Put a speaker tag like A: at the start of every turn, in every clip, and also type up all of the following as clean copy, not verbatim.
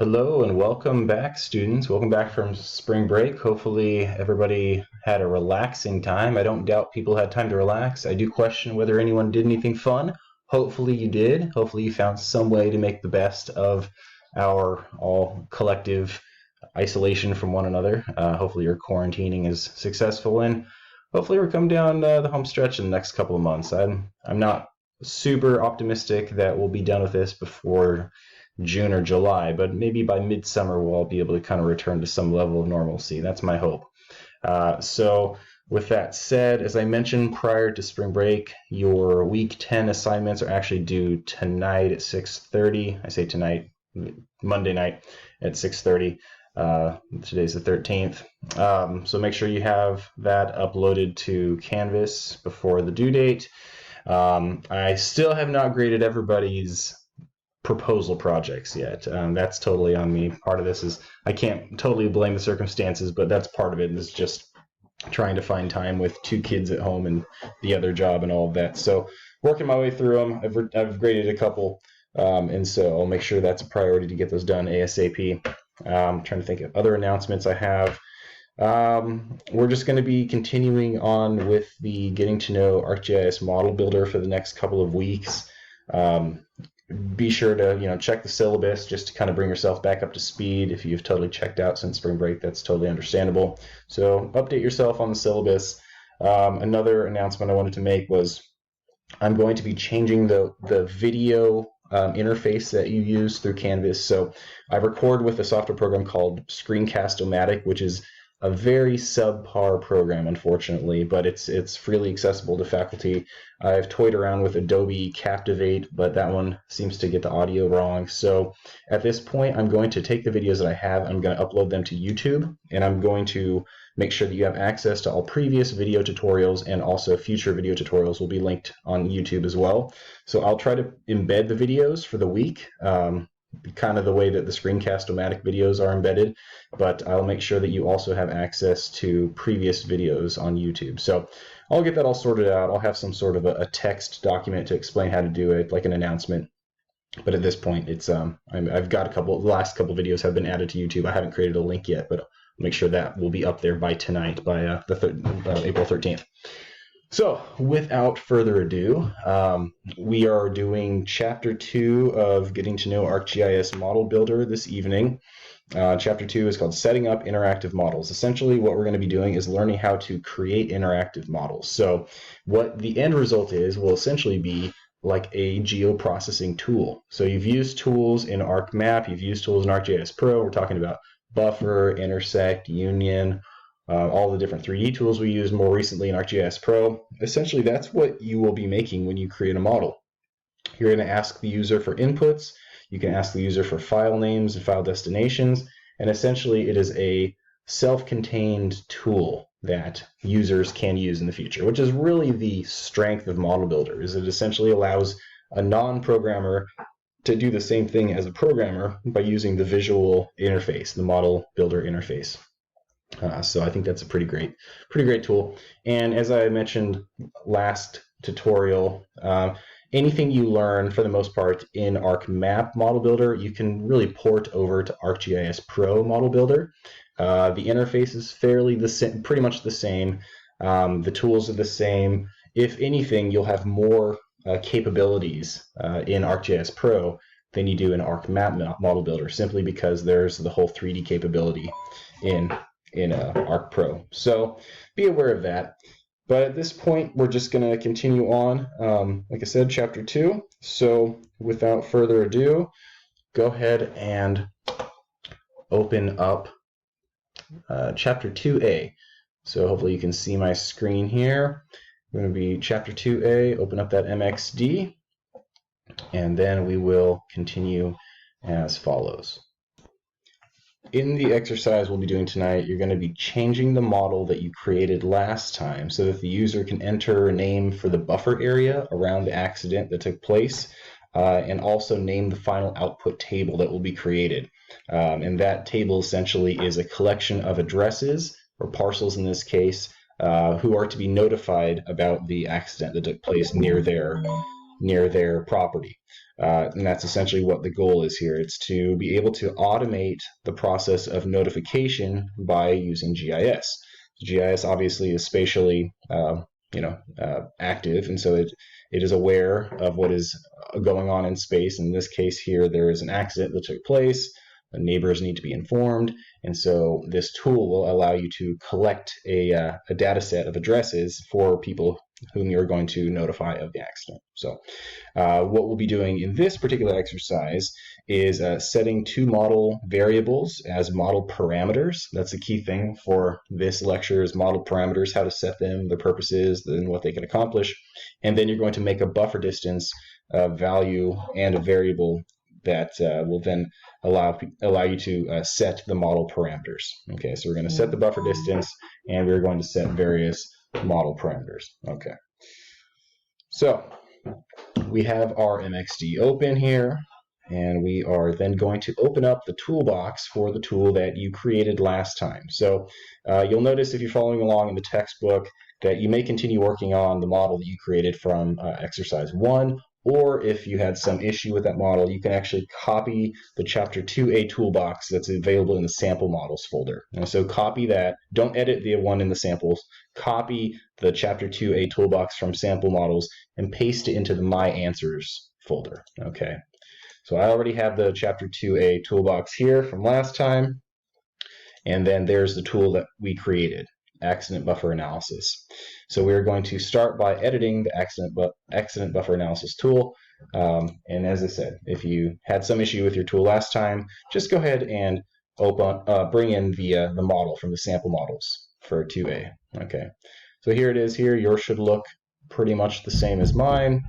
A: Hello and welcome back, students. Welcome back from spring break. Hopefully everybody had a relaxing time. I don't doubt people had time to relax. I do question whether anyone did anything fun. Hopefully you did. Hopefully you found some way to make the best of our all collective isolation from one another. Hopefully your quarantining is successful, and hopefully we're coming down the home stretch in the next couple of months. I'm not super optimistic that we'll be done with this before June or July, but maybe by midsummer we'll all be able to kind of return to some level of normalcy. That's my hope. So with that said, as I mentioned prior to spring break, your week 10 assignments are actually due tonight at 6:30. I say tonight, Monday night at 6:30. Today's the 13th. So make sure you have that uploaded to Canvas before the due date. I still have not graded everybody's proposal projects yet. That's totally on me. Part of this is I can't totally blame the circumstances, but that's part of it is just trying to find time with 2 kids at home and the other job and all of that. So working my way through them. I've graded a couple, and so I'll make sure that's a priority to get those done ASAP. I'm trying to think of other announcements I have. We're just going to be continuing on with the getting to know ArcGIS ModelBuilder for the next couple of weeks. Be sure to check the syllabus just to kind of bring yourself back up to speed. If you've totally checked out since spring break, that's totally understandable. So update yourself on the syllabus. Another announcement I wanted to make was I'm going to be changing the video interface that you use through Canvas. So I record with a software program called Screencast-O-Matic, which is a very subpar program, unfortunately, but it's freely accessible to faculty. I've toyed around with Adobe Captivate, but that one seems to get the audio wrong. So at this point, I'm going to take the videos that I have, I'm going to upload them to YouTube, and I'm going to make sure that you have access to all previous video tutorials, and also future video tutorials will be linked on YouTube as well. So I'll try to embed the videos for the week, kind of the way that the Screencast-O-Matic videos are embedded, but I'll make sure that you also have access to previous videos on YouTube. So I'll get that all sorted out. I'll have some sort of a text document to explain how to do it, like an announcement. But at this point, it's I've got the last couple videos have been added to YouTube. I haven't created a link yet, but I'll make sure that will be up there by tonight, by April 13th. So without further ado, we are doing Chapter 2 of Getting to Know ArcGIS ModelBuilder this evening. Chapter 2 is called Setting Up Interactive Models. Essentially, what we're going to be doing is learning how to create interactive models. So what the end result is will essentially be like a geoprocessing tool. So you've used tools in ArcMap, you've used tools in ArcGIS Pro. We're talking about buffer, intersect, union, all the different 3D tools we use more recently in ArcGIS Pro. Essentially, that's what you will be making when you create a model. You're going to ask the user for inputs. You can ask the user for file names and file destinations. And essentially, it is a self-contained tool that users can use in the future, which is really the strength of ModelBuilder, is it essentially allows a non-programmer to do the same thing as a programmer by using the visual interface, the ModelBuilder interface. So I think that's a pretty great tool. And as I mentioned last tutorial, anything you learn for the most part in ArcMap ModelBuilder, you can really port over to ArcGIS Pro ModelBuilder. The interface is pretty much the same. The tools are the same. If anything, you'll have more capabilities in ArcGIS Pro than you do in ArcMap ModelBuilder, simply because there's the whole 3D capability in Arc Pro. So be aware of that. But at this point, we're just going to continue on, like I said, Chapter 2. So without further ado, go ahead and open up Chapter 2A. So hopefully you can see my screen here. We're going to be Chapter 2A, open up that MXD, and then we will continue as follows. In the exercise we'll be doing tonight, you're going to be changing the model that you created last time so that the user can enter a name for the buffer area around the accident that took place, and also name the final output table that will be created. And that table essentially is a collection of addresses, or parcels in this case, who are to be notified about the accident that took place near their near their property. And that's essentially what the goal is here. It's to be able to automate the process of notification by using GIS. GIS obviously is spatially active, and so it is aware of what is going on in space. In this case here, there is an accident that took place. The neighbors need to be informed, and so this tool will allow you to collect a data set of addresses for people whom you're going to notify of the accident. So what we'll be doing in this particular exercise is setting two model variables as model parameters. That's the key thing for this lecture, is model parameters, how to set them, their purposes, and what they can accomplish. And then you're going to make a buffer distance value and a variable that will then allow you to set the model parameters. Okay, so we're going to set the buffer distance, and we're going to set various model parameters. Okay, so we have our MXD open here, and we are then going to open up the toolbox for the tool that you created last time. So you'll notice, if you're following along in the textbook, that you may continue working on the model that you created from exercise 1, or if you had some issue with that model, you can actually copy the Chapter 2A toolbox that's available in the sample models folder. And so copy that. Don't edit the one in the samples. Copy the Chapter 2A toolbox from sample models and paste it into the My Answers folder. Okay. So I already have the Chapter 2A toolbox here from last time. And then there's the tool that we created, accident buffer analysis. So we're going to start by editing the accident buffer analysis tool. And as I said, if you had some issue with your tool last time, just go ahead and bring in the model from the sample models for 2A. Okay, so here it is here. Yours should look pretty much the same as mine.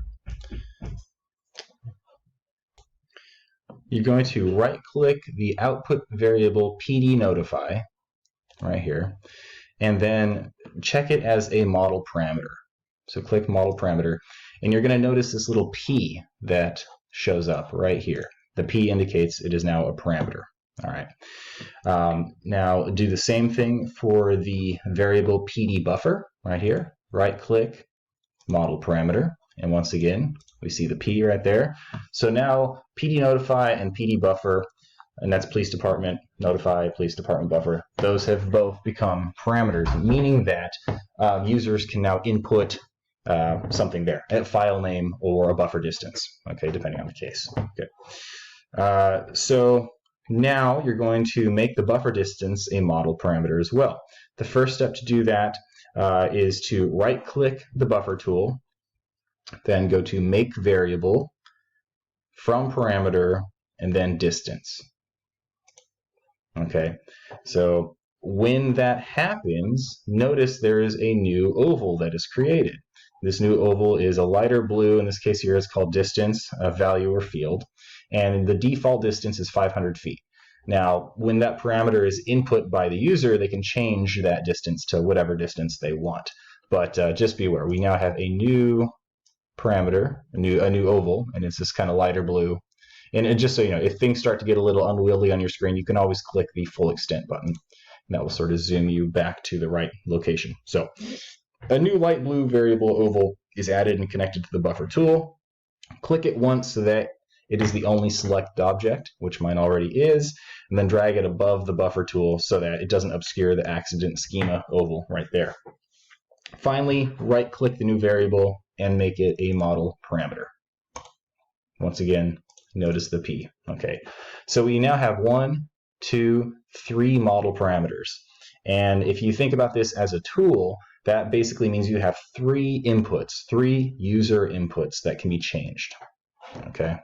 A: You're going to right-click the output variable PD notify right here, and then check it as a model parameter. So click model parameter, and you're going to notice this little P that shows up right here. The P indicates it is now a parameter. All right. Now do the same thing for the variable PD buffer right here. Right click, model parameter, and once again we see the P right there. So now PD notify and PD buffer, and that's police department notify, police department buffer, those have both become parameters, meaning that users can now input something there, a file name or a buffer distance, okay, depending on the case. Okay. So now you're going to make the buffer distance a model parameter as well. The first step to do that is to right-click the buffer tool, then go to Make Variable, From Parameter, and then Distance. Okay, so when that happens, notice there is a new oval that is created. This new oval is a lighter blue. In this case here, it's called distance, a value or field, and the default distance is 500 feet. Now, when that parameter is input by the user, they can change that distance to whatever distance they want. But just be aware, we now have a new parameter, a new oval, and it's this kind of lighter blue. And just so you know, if things start to get a little unwieldy on your screen, you can always click the full extent button, and that will sort of zoom you back to the right location. So a new light blue variable oval is added and connected to the buffer tool. Click it once so that it is the only select object, which mine already is, and then drag it above the buffer tool so that it doesn't obscure the accident schema oval right there. Finally, right-click the new variable and make it a model parameter. Once again, notice the P. Okay, so we now have 1, 2, 3 model parameters. And if you think about this as a tool, that basically means you have 3 inputs, 3 user inputs that can be changed. Okay.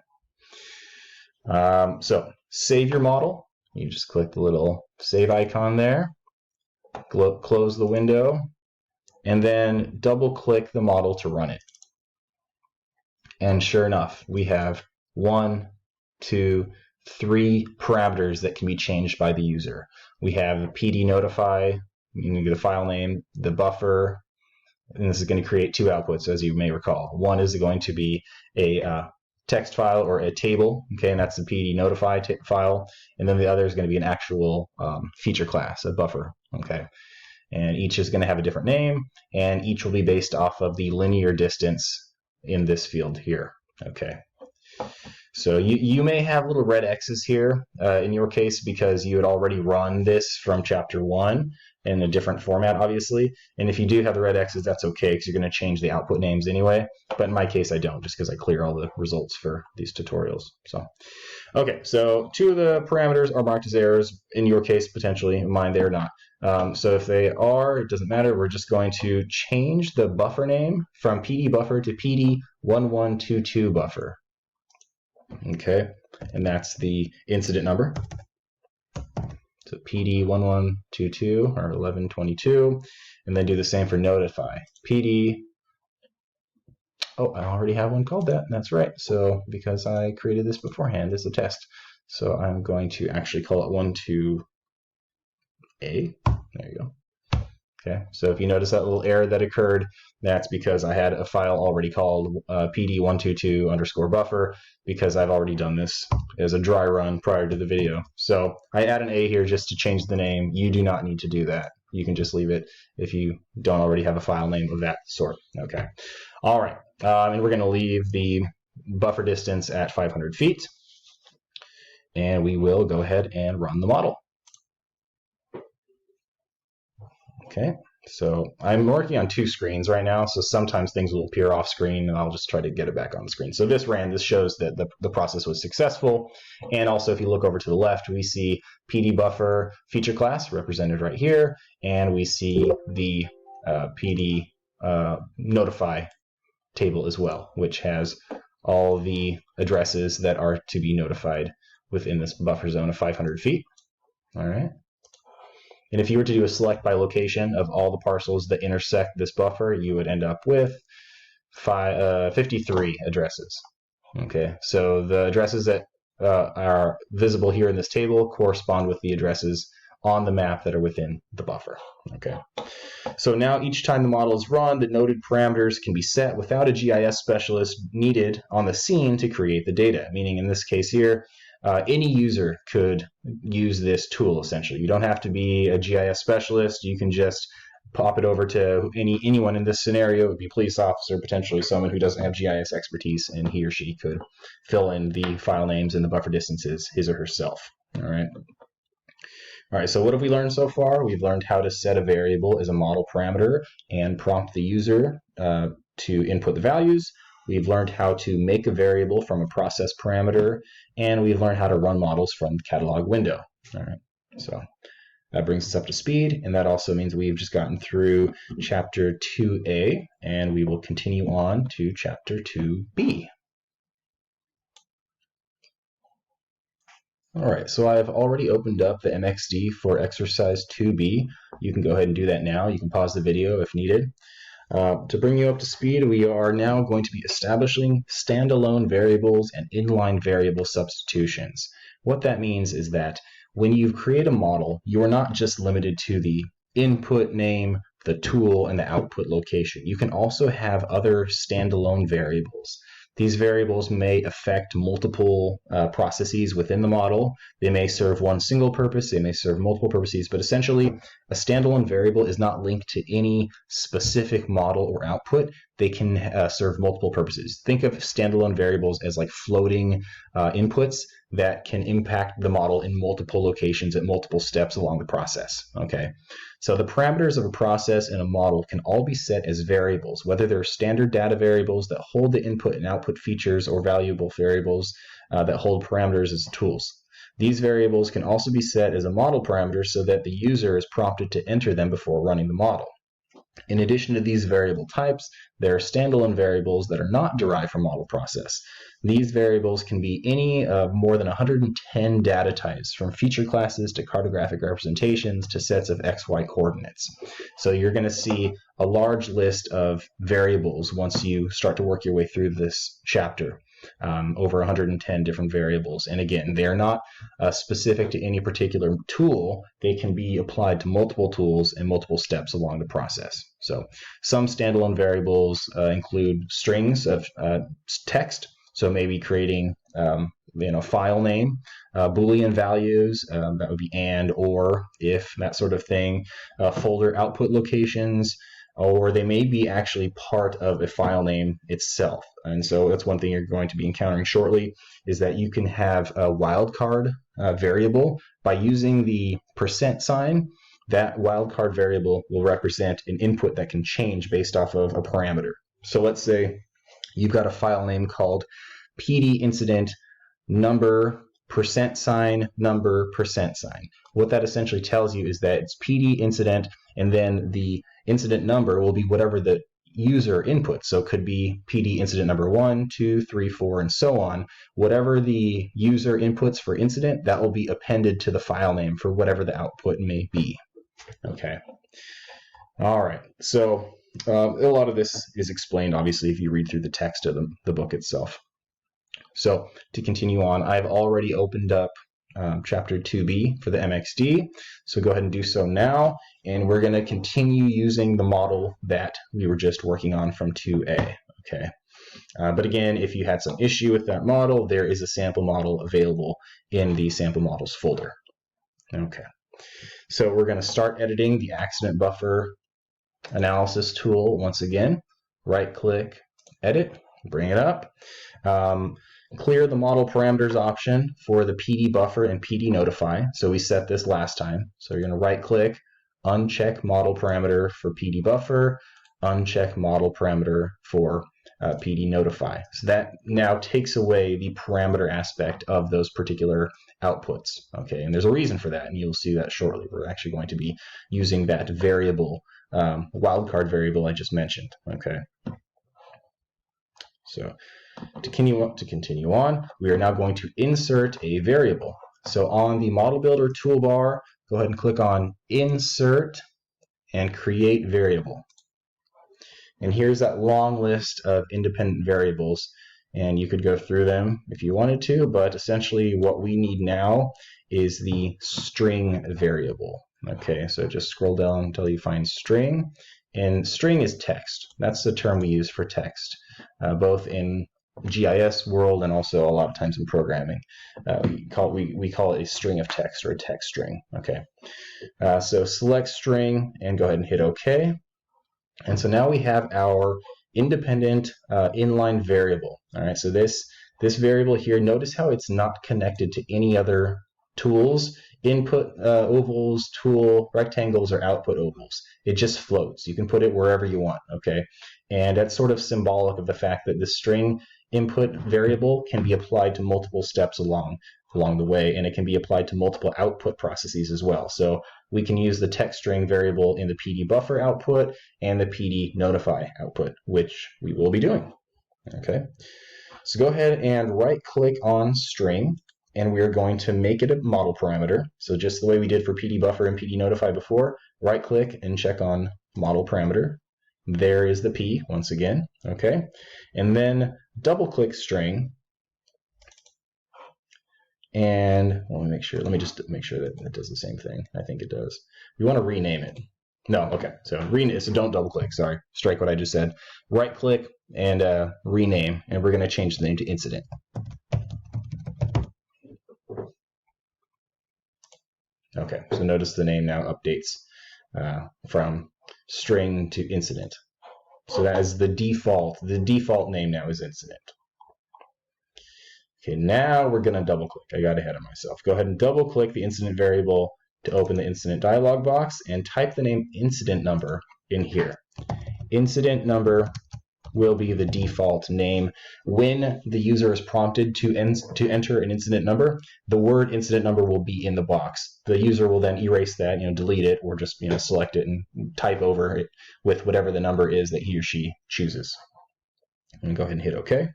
A: So save your model. You just click the little save icon there, close the window, and then double click the model to run it. And sure enough, we have 1, 2, 3 parameters that can be changed by the user. We have PD notify, the file name, the buffer, and this is going to create 2 outputs, as you may recall. One is going to be a text file or a table, okay, and that's the PD notify file, and then the other is going to be an actual feature class, a buffer, okay. And each is going to have a different name, and each will be based off of the linear distance in this field here. Okay. So you may have little red X's here in your case because you had already run this from chapter 1 in a different format, obviously. And if you do have the red X's, that's okay because you're going to change the output names anyway. But in my case, I don't, just because I clear all the results for these tutorials. So, okay, so 2 of the parameters are marked as errors. In your case, potentially. In mine, they're not. So if they are, it doesn't matter. We're just going to change the buffer name from PD buffer to PD1122 buffer. Okay, and that's the incident number. So PD1122 or 1122, and then do the same for notify. PD, oh, I already have one called that. That's right. So because I created this beforehand as a test, so I'm going to actually call it 12A. There you go. Okay, so if you notice that little error that occurred, that's because I had a file already called PD122 underscore buffer because I've already done this as a dry run prior to the video. So I add an A here just to change the name. You do not need to do that. You can just leave it if you don't already have a file name of that sort. Okay, all right, and we're going to leave the buffer distance at 500 feet. And we will go ahead and run the model. Okay, so I'm working on 2 screens right now, so sometimes things will appear off screen and I'll just try to get it back on the screen. So this shows that the process was successful. And also if you look over to the left, we see PD buffer feature class represented right here, and we see the PD notify table as well, which has all the addresses that are to be notified within this buffer zone of 500 feet. All right. And if you were to do a select by location of all the parcels that intersect this buffer, you would end up with 53 addresses. Okay, so the addresses that are visible here in this table correspond with the addresses on the map that are within the buffer. Okay, so now each time the model is run, the noted parameters can be set without a GIS specialist needed on the scene to create the data, meaning in this case here, any user could use this tool essentially. You don't have to be a GIS specialist. You can just pop it over to anyone in this scenario. It would be a police officer, potentially someone who doesn't have GIS expertise, and he or she could fill in the file names and the buffer distances, his or herself. All right. All right, so what have we learned so far? We've learned how to set a variable as a model parameter and prompt the user to input the values. We've learned how to make a variable from a process parameter, and we've learned how to run models from the catalog window. All right, so that brings us up to speed, and that also means we've just gotten through chapter 2A, and we will continue on to chapter 2B. All right, so I've already opened up the MXD for exercise 2B. You can go ahead and do that now. You can pause the video if needed. To bring you up to speed, we are now going to be establishing standalone variables and inline variable substitutions. What that means is that when you create a model, you are not just limited to the input name, the tool, and the output location. You can also have other standalone variables. These variables may affect multiple processes within the model. They may serve one single purpose, they may serve multiple purposes, but essentially a standalone variable is not linked to any specific model or output. They can serve multiple purposes. Think of standalone variables as like floating inputs that can impact the model in multiple locations at multiple steps along the process. Okay, so the parameters of a process and a model can all be set as variables, whether they're standard data variables that hold the input and output features or valuable variables that hold parameters as tools. These variables can also be set as a model parameter so that the user is prompted to enter them before running the model. In addition to these variable types, there are standalone variables that are not derived from model process. These variables can be any of more than 110 data types, from feature classes to cartographic representations to sets of XY coordinates. So you're going to see a large list of variables once you start to work your way through this chapter. Over 110 different variables. And again, they're not specific to any particular tool. They can be applied to multiple tools and multiple steps along the process. So some standalone variables include strings of text. So maybe creating file name, Boolean values, that would be and, or, if, that sort of thing, folder output locations, or they may be actually part of a file name itself. And so that's one thing you're going to be encountering shortly, is that you can have a wildcard variable. By using the %sign, that wildcard variable will represent an input that can change based off of a parameter. So let's say you've got a file name called PD incident number %sign number %sign. What that essentially tells you is that it's PD incident, and then the incident number will be whatever the user inputs. So it could be PD incident number 1, 2, 3, 4, and so on. Whatever the user inputs for incident, that will be appended to the file name for whatever the output may be. Okay. All right. So a lot of this is explained, obviously, if you read through the text of the book itself. So to continue on, I've already opened up chapter 2b for the MXD. So go ahead and do so now. And we're going to continue using the model that we were just working on from 2a. Okay. But again, if you had some issue with that model, there is a sample model available in the sample models folder. Okay. So we're going to start editing the accident buffer analysis tool once again. Right click, edit, bring it up. Clear the model parameters option for the PD buffer and PD notify. So we set this last time. So you're going to right click, uncheck model parameter for PD buffer, uncheck model parameter for PD notify. So that now takes away the parameter aspect of those particular outputs. Okay, and there's a reason for that, and you'll see that shortly. We're actually going to be using that variable, wildcard variable I just mentioned. Okay. So to continue on, we are now going to insert a variable. So on the Model Builder toolbar, go ahead and click on Insert and Create Variable. And here's that long list of independent variables, and you could go through them if you wanted to, but essentially what we need now is the string variable. Okay, so just scroll down until you find string, and string is text. That's the term we use for text, both in GIS world and also a lot of times in programming. We call it a string of text or a text string. Okay, so select string and go ahead and hit OK. And so now we have our independent inline variable. All right, so this variable here, notice how it's not connected to any other tools, input ovals, tool, rectangles, or output ovals. It just floats. You can put it wherever you want, okay? And that's sort of symbolic of the fact that the string input variable can be applied to multiple steps along the way, and it can be applied to multiple output processes as well. So we can use the text string variable in the PD buffer output and the PD notify output, which we will be doing. Okay, so go ahead and right click on string, and we're going to make it a model parameter. So just the way we did for PD buffer and PD notify before, right click and check on model parameter. There is the P once again. Okay, and then double click string. And let me just make sure that it does the same thing. I think it does. We want to rename it. No, okay. So don't double click. Sorry, strike what I just said. Right click and rename, and we're going to change the name to incident. Okay. So notice the name now updates from string to incident. So that is the default. The default name now is incident. Okay, now we're going to double click. I got ahead of myself. Go ahead and double click the incident variable to open the incident dialog box and type the name incident number in here. Incident number will be the default name. When the user is prompted to enter an incident number, the word incident number will be in the box. The user will then erase that, delete it, or just select it and type over it with whatever the number is that he or she chooses. And go ahead and hit OK.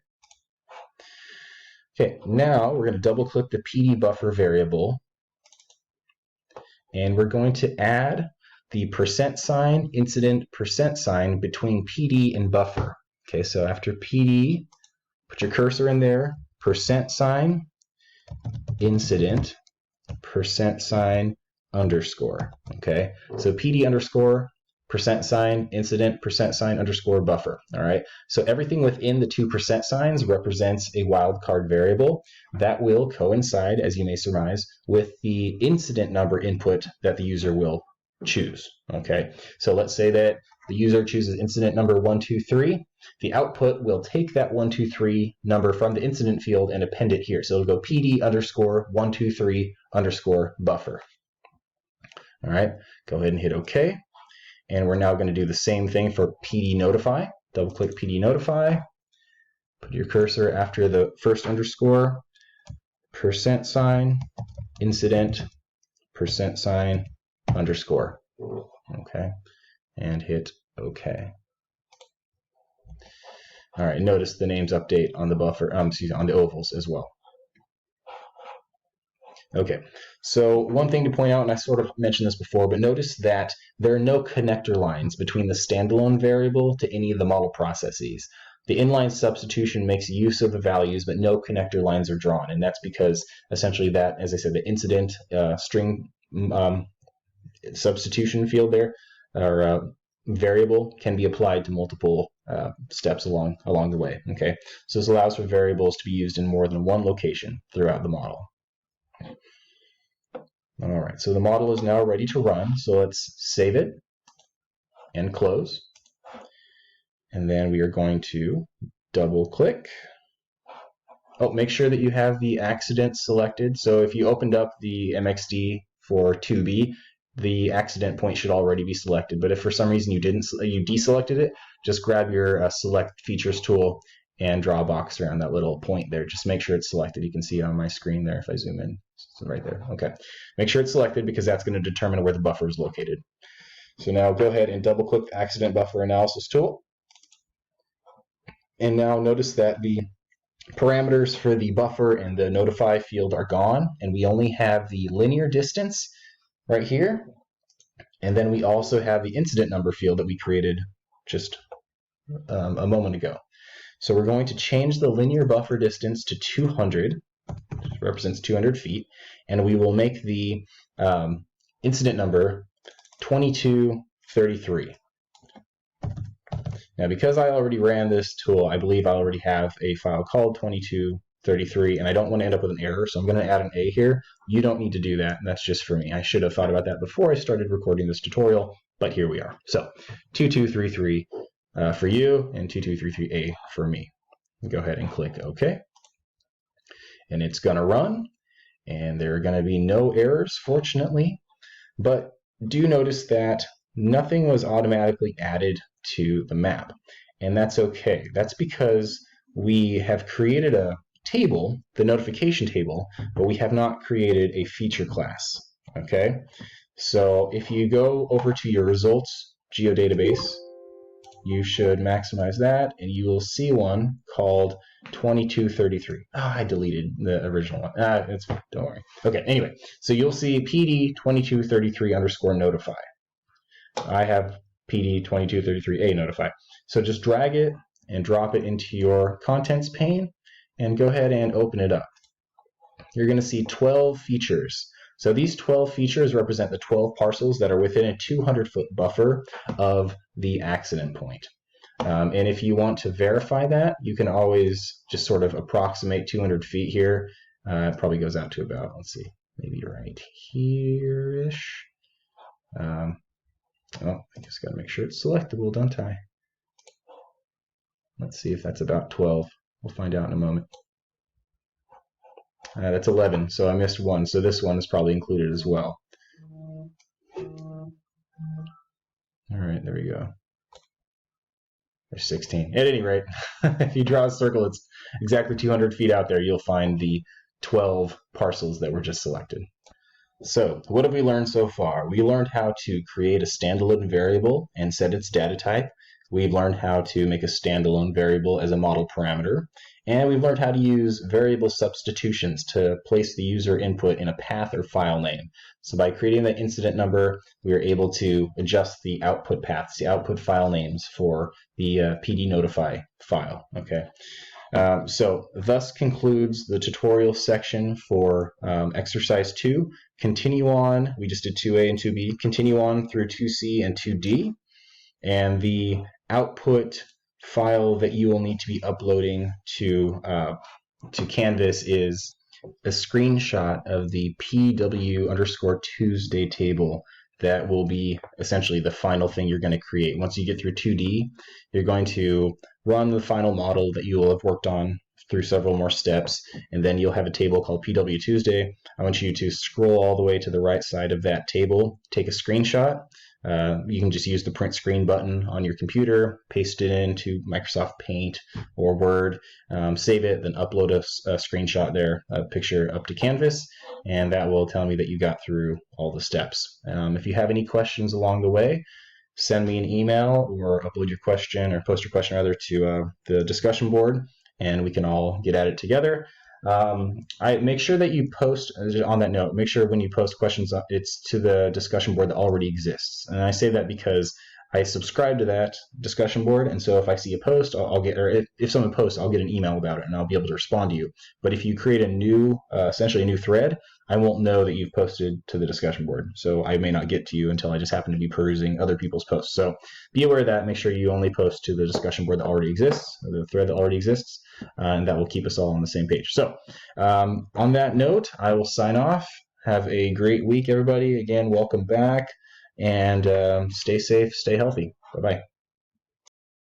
A: Okay, now we're going to double click the PD buffer variable, and we're going to add the %sign incident %sign between PD and buffer. Okay, so after PD, put your cursor in there, %sign incident %sign underscore. Okay, so PD underscore %sign incident %sign underscore buffer. All right, so everything within the two %signs represents a wildcard variable that will coincide, as you may surmise, with the incident number input that the user will choose. Okay, so let's say that the user chooses incident number 123, the output will take that 123 number from the incident field and append it here. So it'll go PD underscore 123 underscore buffer. All right, go ahead and hit OK. And we're now going to do the same thing for PD notify. Double click PD notify. Put your cursor after the first underscore, %, incident, %, underscore. Okay, and hit OK. All right, notice the names update on the buffer, on the ovals as well. Okay, so one thing to point out, and I sort of mentioned this before, but notice that there are no connector lines between the standalone variable to any of the model processes. The inline substitution makes use of the values, but no connector lines are drawn, and that's because essentially that, as I said, the incident string substitution field there, or variable, can be applied to multiple steps along the way. Okay, so this allows for variables to be used in more than one location throughout the model. All right, so the model is now ready to run. So let's save it and close. And then we are going to double click. Oh, make sure that you have the accident selected. So if you opened up the MXD for 2B, the accident point should already be selected. But if for some reason you deselected it, just grab your select features tool and draw a box around that little point there. Just make sure it's selected. You can see it on my screen there if I zoom in. So right there. Okay. Make sure it's selected because that's going to determine where the buffer is located. So now go ahead and double click the accident buffer analysis tool. And now notice that the parameters for the buffer and the notify field are gone, and we only have the linear distance right here. And then we also have the incident number field that we created just a moment ago. So we're going to change the linear buffer distance to 200, which represents 200 feet, and we will make the incident number 2233. Now, because I already ran this tool, I believe I already have a file called 2233, and I don't want to end up with an error, so I'm going to add an A here. You don't need to do that. That's just for me. I should have thought about that before I started recording this tutorial, but here we are. So 2233 for you and 2233A for me. Go ahead and click OK. And it's going to run, and there are going to be no errors, fortunately. But do notice that nothing was automatically added to the map, and that's okay. That's because we have created a table, the notification table, but we have not created a feature class. Okay, so if you go over to your results geodatabase, you should maximize that, and you will see one called 2233. I deleted the original one. It's fine, don't worry. Okay, anyway, so you'll see PD 2233 underscore notify. I have PD 2233A notify. So just drag it and drop it into your contents pane and go ahead and open it up. You're going to see 12 features. So these 12 features represent the 12 parcels that are within a 200-foot buffer of the accident point. And if you want to verify that, you can always just sort of approximate 200 feet here. It probably goes out to about, let's see, maybe right here-ish. Oh, I just got to make sure it's selectable, don't I? Let's see if that's about 12. We'll find out in a moment. That's 11, so I missed one, so this one is probably included as well. All right, there we go. There's 16. At any rate, if you draw a circle, it's exactly 200 feet out there, you'll find the 12 parcels that were just selected. So what have we learned so far? We learned how to create a standalone variable and set its data type. We've learned how to make a standalone variable as a model parameter. And we've learned how to use variable substitutions to place the user input in a path or file name. So by creating the incident number, we are able to adjust the output paths, the output file names for the PD notify file. Okay. So thus concludes the tutorial section for exercise 2. Continue on, we just did 2A and 2B, continue on through 2C and 2D. And the output file that you will need to be uploading to Canvas is a screenshot of the PW_Tuesday table that will be essentially the final thing you're going to create. Once you get through 2D, you're going to run the final model that you will have worked on through several more steps, and then you'll have a table called PW Tuesday. I want you to scroll all the way to the right side of that table, take a screenshot. You can just use the print screen button on your computer, paste it into Microsoft Paint or Word, save it, then upload a screenshot there, a picture up to Canvas, and that will tell me that you got through all the steps. If you have any questions along the way, send me an email or upload your question, or post your question rather, to the discussion board, and we can all get at it together. I make sure that you post, on that note, make sure when you post questions, it's to the discussion board that already exists. And I say that because I subscribe to that discussion board, and so if I see a post, I'll get, or if someone posts, I'll get an email about it, and I'll be able to respond to you. But if you create a new, essentially a new thread, I won't know that you've posted to the discussion board. So I may not get to you until I just happen to be perusing other people's posts. So be aware of that. Make sure you only post to the discussion board that already exists, or the thread that already exists, and that will keep us all on the same page. So on that note, I will sign off. Have a great week, everybody. Again, welcome back, and stay safe, stay healthy. Bye-bye.